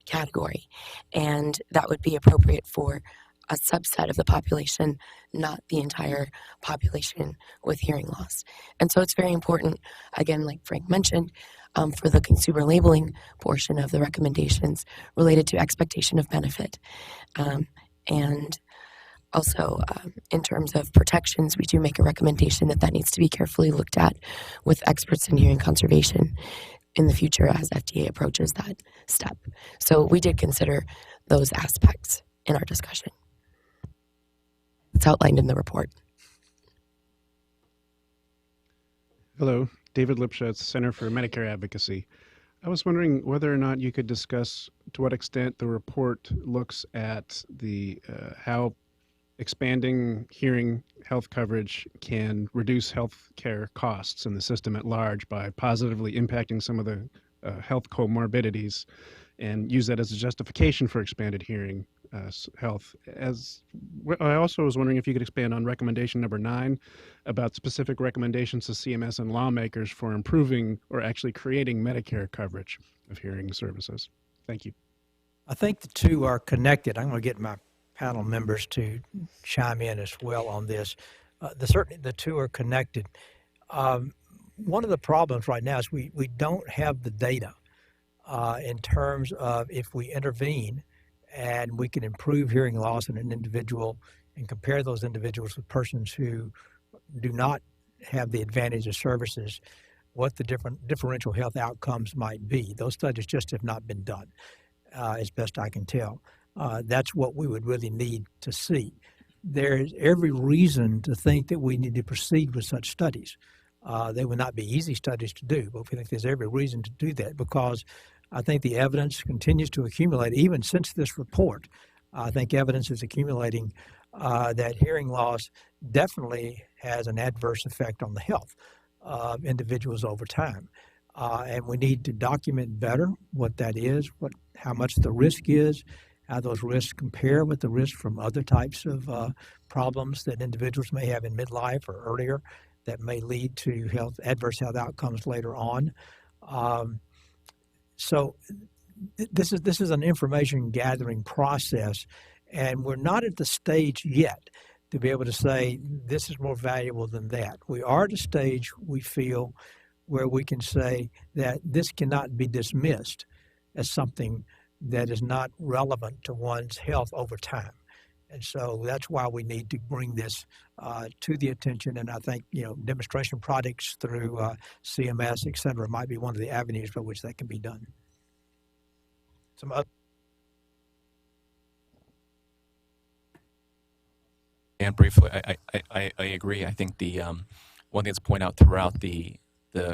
category, and that would be appropriate for a subset of the population, not the entire population with hearing loss. And so it's very important, again, like Frank mentioned, for the consumer labeling portion of the recommendations related to expectation of benefit. And also, in terms of protections, we do make a recommendation that needs to be carefully looked at with experts in hearing conservation in the future as FDA approaches that step. So we did consider those aspects in our discussion. It's outlined in the report. Hello, David Lipschutz, Center for Medicare Advocacy. I was wondering whether or not you could discuss to what extent the report looks at the how expanding hearing health coverage can reduce health care costs in the system at large by positively impacting some of the health comorbidities, and use that as a justification for expanded hearing health. I also was wondering if you could expand on recommendation number 9 about specific recommendations to CMS and lawmakers for improving or actually creating Medicare coverage of hearing services. Thank you. I think the two are connected. I'm going to get my panel members to chime in as well on this. Certainly the two are connected. One of the problems right now is we don't have the data in terms of if we intervene and we can improve hearing loss in an individual and compare those individuals with persons who do not have the advantage of services, what the differential health outcomes might be. Those studies just have not been done, as best I can tell. That's what we would really need to see. There's every reason to think that we need to proceed with such studies. They would not be easy studies to do, but we think there's every reason to do that because I think the evidence continues to accumulate, even since this report. I think evidence is accumulating that hearing loss definitely has an adverse effect on the health of individuals over time. And we need to document better what that is, how much the risk is, how those risks compare with the risk from other types of problems that individuals may have in midlife or earlier that may lead to adverse health outcomes later on. So this is an information gathering process, and we're not at the stage yet to be able to say this is more valuable than that. We are at a stage, we feel, where we can say that this cannot be dismissed as something that is not relevant to one's health over time. And so that's why we need to bring this to the attention. And I think, demonstration products through CMS, et cetera, might be one of the avenues by which that can be done. And briefly, I agree. I think the one thing to point out throughout the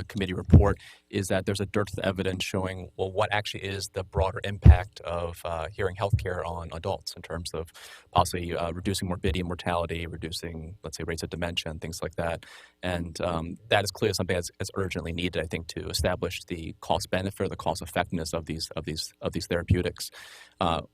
committee report is that there's a dearth of evidence showing, well, what actually is the broader impact of hearing healthcare on adults in terms of possibly reducing morbidity and mortality, reducing, let's say, rates of dementia and things like that. And that is clearly something that's urgently needed, I think, to establish the cost benefit or the cost effectiveness of these therapeutics.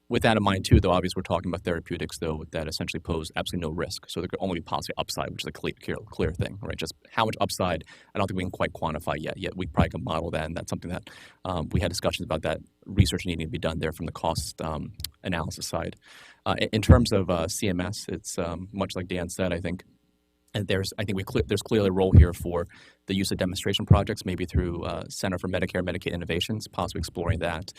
With that in mind, too, though, obviously we're talking about therapeutics, though, that essentially pose absolutely no risk. So there could only be possibly upside, which is a clear thing, right? Just how much upside, I don't think we can quite quantify yet. We probably can model that, and that's something that we had discussions about that research needing to be done there from the cost analysis side. In terms of CMS, it's much like Dan said, I think. And there's clearly a role here for the use of demonstration projects, maybe through Center for Medicare Medicaid Innovations, possibly exploring that,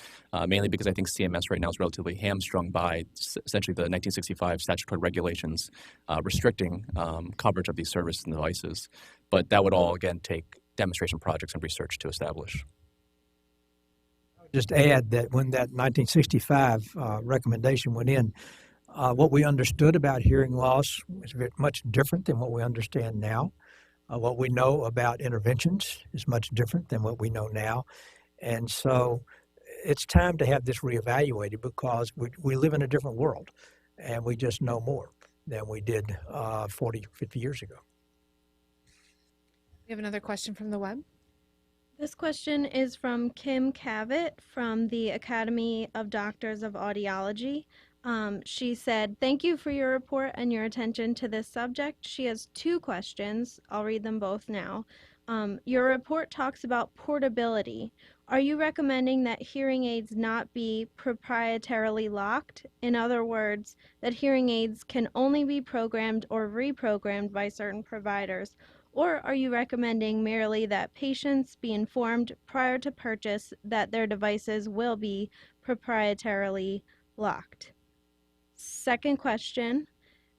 mainly because I think CMS right now is relatively hamstrung by essentially the 1965 statutory regulations restricting coverage of these services and devices. But that would all, again, take demonstration projects and research to establish. Just add that when that 1965 recommendation went in, what we understood about hearing loss was much different than what we understand now. What we know about interventions is much different than what we know now. And so it's time to have this reevaluated because we live in a different world and we just know more than we did 40, 50 years ago. We have another question from the web. This question is from Kim Cavett from the Academy of Doctors of Audiology. She said, "Thank you for your report and your attention to this subject." She has 2 questions. I'll read them both now. Your report talks about portability. Are you recommending that hearing aids not be proprietarily locked? In other words, that hearing aids can only be programmed or reprogrammed by certain providers? Or are you recommending merely that patients be informed prior to purchase that their devices will be proprietarily locked? Second question,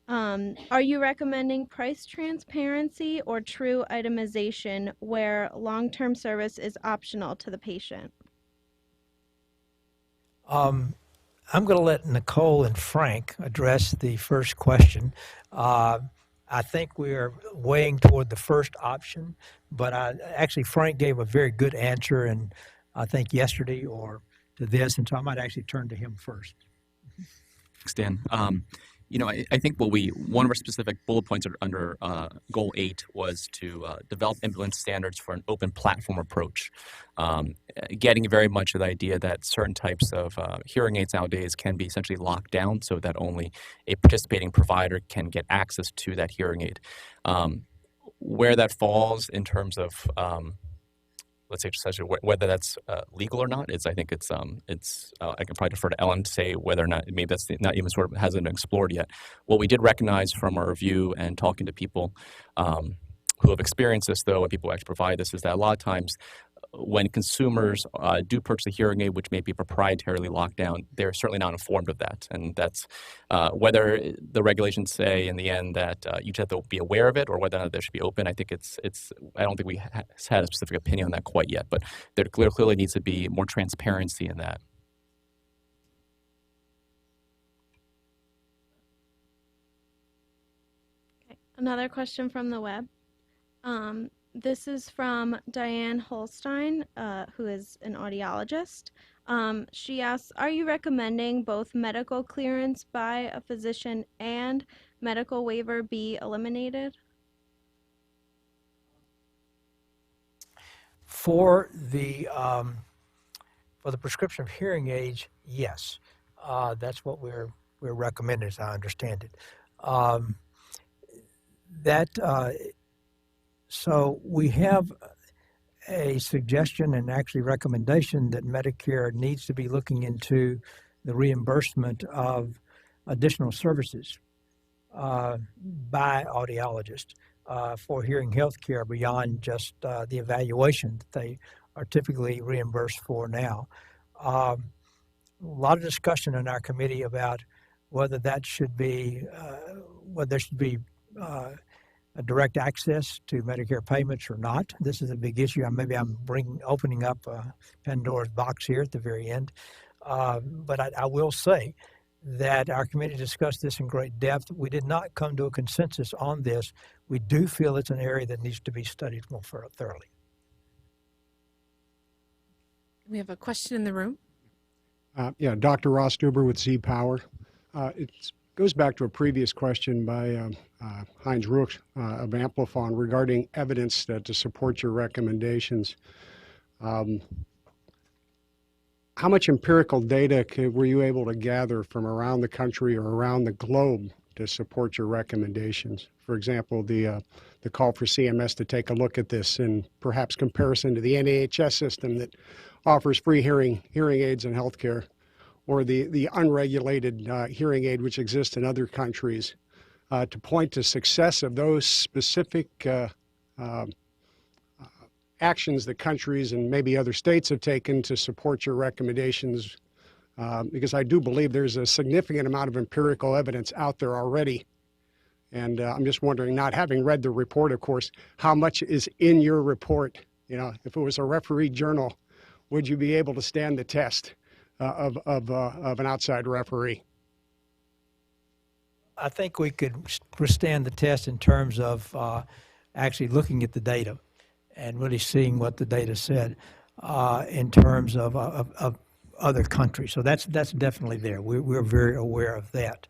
are you recommending price transparency or true itemization where long-term service is optional to the patient? I'm going to let Nicole and Frank address the first question. I think we are weighing toward the first option, but actually Frank gave a very good answer, and I think, yesterday or to this, and so I might actually turn to him first. Thanks, Dan. I think one of our specific bullet points under Goal 8 was to develop implement standards for an open platform approach, getting very much the idea that certain types of hearing aids nowadays can be essentially locked down so that only a participating provider can get access to that hearing aid. Where that falls in terms of let's say essentially whether that's legal or not is I think it's I can probably defer to Ellen to say whether or not maybe that's not even sort of hasn't been explored yet. What we did recognize from our review and talking to people who have experienced this though, and people who actually provide this, is that a lot of times when consumers do purchase a hearing aid, which may be proprietarily locked down, they're certainly not informed of that. And that's whether the regulations say in the end that you just have to be aware of it or whether or not they should be open. I think I don't think we had a specific opinion on that quite yet, but there clearly needs to be more transparency in that. Okay. Another question from the web. This is from Diane Holstein, who is an audiologist. She asks, are you recommending both medical clearance by a physician and medical waiver be eliminated? For the prescription of hearing aids, yes. That's what we're recommending, as I understand it. So we have a suggestion and actually recommendation that Medicare needs to be looking into the reimbursement of additional services by audiologists for hearing health care beyond just the evaluation that they are typically reimbursed for now. A lot of discussion in our committee about whether that should be, whether there should be a direct access to Medicare payments or not. This is a big issue. Maybe I'm opening up Pandora's box here at the very end. But I will say that our committee discussed this in great depth. We did not come to a consensus on this. We do feel it's an area that needs to be studied more thoroughly. We have a question in the room. Dr. Ross Duber with C.F.R. It goes back to a previous question by Heinz Ruch of Amplifon regarding evidence to support your recommendations. How much empirical data were you able to gather from around the country or around the globe to support your recommendations? For example, the call for CMS to take a look at this in perhaps comparison to the NHS system that offers free hearing aids in healthcare, or the unregulated hearing aid which exists in other countries, to point to success of those specific actions that countries and maybe other states have taken to support your recommendations, because I do believe there's a significant amount of empirical evidence out there already. And I'm just wondering, not having read the report, of course, how much is in your report? You know, if it was a referee journal, would you be able to stand the test of an outside referee? I think we could withstand the test in terms of actually looking at the data and really seeing what the data said in terms of other countries. So that's definitely there. We're very aware of that.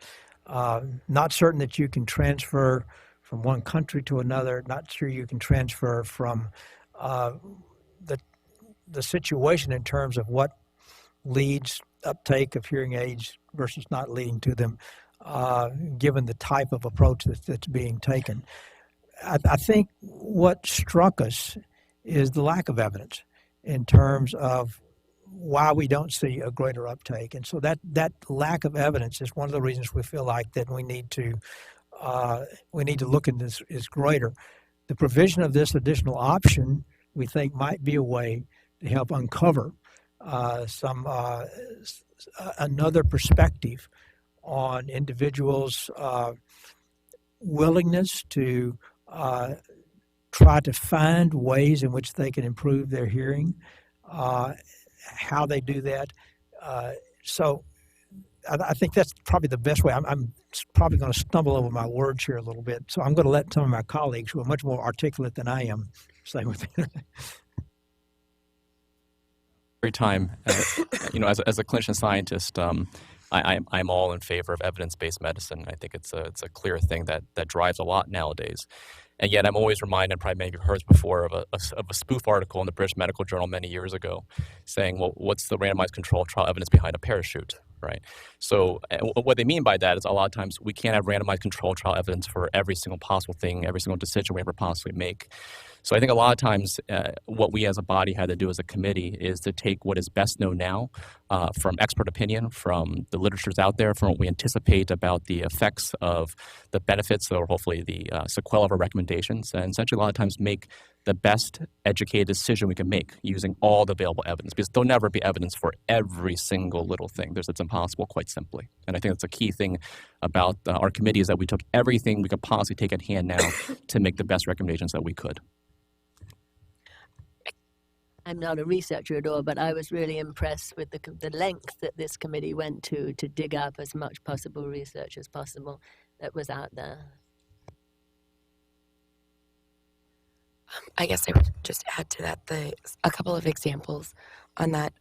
Not certain that you can transfer from one country to another. Not sure you can transfer from the situation in terms of what leads uptake of hearing aids versus not leading to them, given the type of approach that's being taken. I think what struck us is the lack of evidence in terms of why we don't see a greater uptake. And so that lack of evidence is one of the reasons we feel like that we need to look at this is greater. The provision of this additional option, we think, might be a way to help uncover another perspective on individuals' willingness to try to find ways in which they can improve their hearing, how they do that. So I think that's probably the best way. I'm probably going to stumble over my words here a little bit, so I'm going to let some of my colleagues who are much more articulate than I am say with it. every time, as a clinician scientist, I'm all in favor of evidence-based medicine. I think it's a clear thing that drives a lot nowadays. And yet I'm always reminded, probably many of you have heard this before, of a spoof article in the British Medical Journal many years ago saying, well, what's the randomized controlled trial evidence behind a parachute, right? So what they mean by that is a lot of times we can't have randomized controlled trial evidence for every single possible thing, every single decision we ever possibly make. So I think a lot of times what we as a body had to do as a committee is to take what is best known now from expert opinion, from the literatures out there, from what we anticipate about the effects of the benefits or hopefully the sequelae of our recommendations, and essentially a lot of times make the best educated decision we can make using all the available evidence, because there'll never be evidence for every single little thing. It's impossible, quite simply. And I think that's a key thing about our committee is that we took everything we could possibly take at hand now to make the best recommendations that we could. I'm not a researcher at all, but I was really impressed with the length that this committee went to dig up as much possible research as possible that was out there. I guess I would just add to that a couple of examples on that,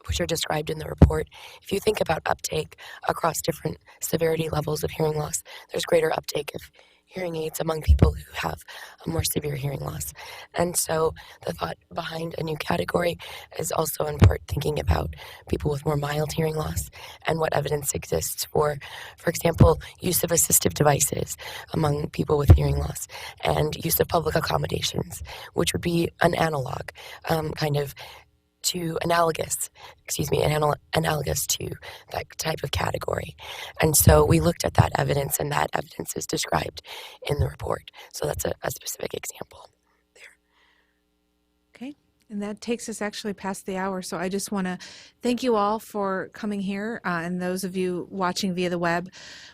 which are described in the report. If you think about uptake across different severity levels of hearing loss, there's greater uptake of hearing aids among people who have a more severe hearing loss. And so the thought behind a new category is also in part thinking about people with more mild hearing loss and what evidence exists for example, use of assistive devices among people with hearing loss and use of public accommodations, which would be an analog, analogous to that type of category. And so we looked at that evidence, and that evidence is described in the report. So that's a specific example there. Okay. And that takes us actually past the hour. So I just want to thank you all for coming here and those of you watching via the web.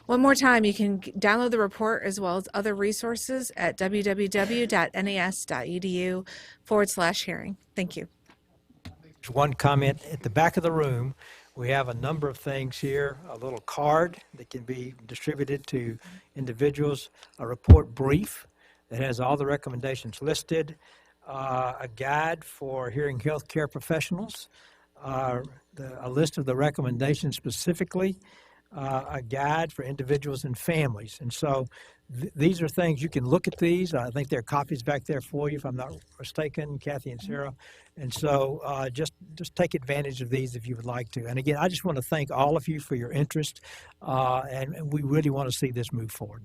One more time, you can download the report as well as other resources at www.nas.edu/hearing. Thank you. One comment at the back of the room, we have a number of things here, a little card that can be distributed to individuals, a report brief that has all the recommendations listed, a guide for hearing healthcare professionals, a list of the recommendations specifically, a guide for individuals and families. And so these are things, you can look at these. I think there are copies back there for you, if I'm not mistaken, Kathy and Sarah. And so just take advantage of these if you would like to. And again, I just want to thank all of you for your interest, and we really want to see this move forward.